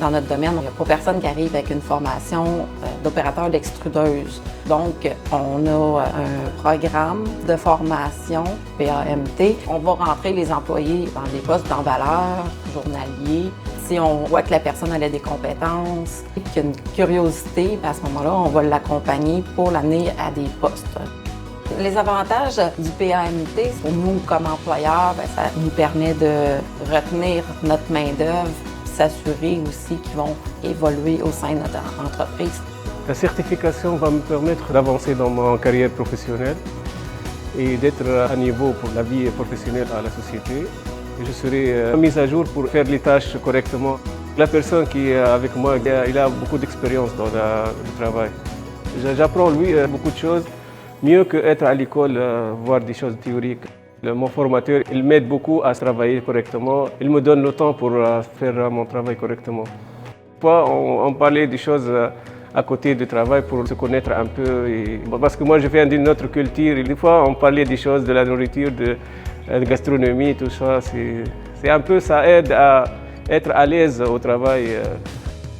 Dans notre domaine, il n'y a pas personne qui arrive avec une formation d'opérateur d'extrudeuse. Donc, on a un programme de formation PAMT. On va rentrer les employés dans des postes d'emballeur, journalier. Si on voit que la personne a des compétences et qu'il y a une curiosité, à ce moment-là, on va l'accompagner pour l'amener à des postes. Les avantages du PAMT, pour nous comme employeurs, ça nous permet de retenir notre main-d'œuvre, s'assurer aussi qu'ils vont évoluer au sein de notre entreprise. La certification va me permettre d'avancer dans ma carrière professionnelle et d'être à niveau pour la vie professionnelle à la société. Et je serai mis à jour pour faire les tâches correctement. La personne qui est avec moi, il a beaucoup d'expérience dans le travail. J'apprends lui beaucoup de choses, mieux qu'être à l'école, voir des choses théoriques. Mon formateur, il m'aide beaucoup à travailler correctement. Il me donne le temps pour faire mon travail correctement. Parfois, on parlait des choses à côté du travail pour se connaître un peu. Parce que moi, je viens d'une autre culture. Et des fois, on parlait des choses de la nourriture, de gastronomie, tout ça. C'est un peu, ça aide à être à l'aise au travail.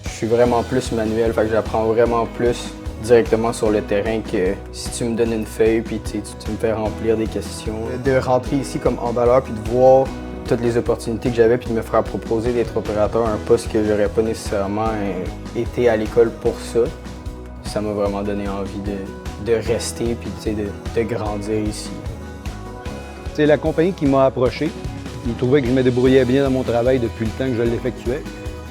Je suis vraiment plus manuel, fait que j'apprends vraiment plus directement sur le terrain que si tu me donnes une feuille puis tu me fais remplir des questions. De rentrer ici comme emballeur puis de voir toutes les opportunités que j'avais puis de me faire proposer d'être opérateur, un poste que j'aurais pas nécessairement été à l'école pour ça, ça m'a vraiment donné envie de rester puis de grandir ici. C'est la compagnie qui m'a approché. Ils trouvaient que je me débrouillais bien dans mon travail depuis le temps que je l'effectuais.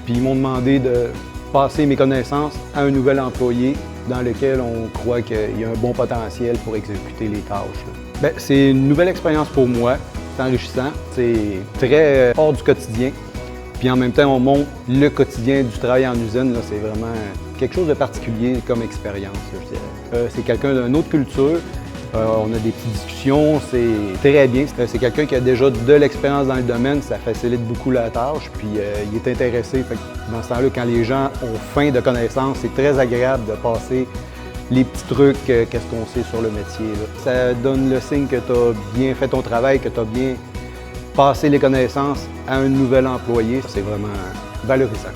Puis ils m'ont demandé de passer mes connaissances à un nouvel employé dans lequel on croit qu'il y a un bon potentiel pour exécuter les tâches. C'est une nouvelle expérience pour moi, c'est enrichissant, c'est très hors du quotidien. Puis en même temps, on montre le quotidien du travail en usine, c'est vraiment quelque chose de particulier comme expérience, je dirais. C'est quelqu'un d'une autre culture, on a des petites discussions, c'est très bien. C'est quelqu'un qui a déjà de l'expérience dans le domaine, ça facilite beaucoup la tâche, puis il est intéressé. Fait que dans ce temps-là, quand les gens ont faim de connaissances, c'est très agréable de passer les petits trucs, qu'est-ce qu'on sait sur le métier. Là. Ça donne le signe que tu as bien fait ton travail, que tu as bien passé les connaissances à un nouvel employé. C'est vraiment valorisant.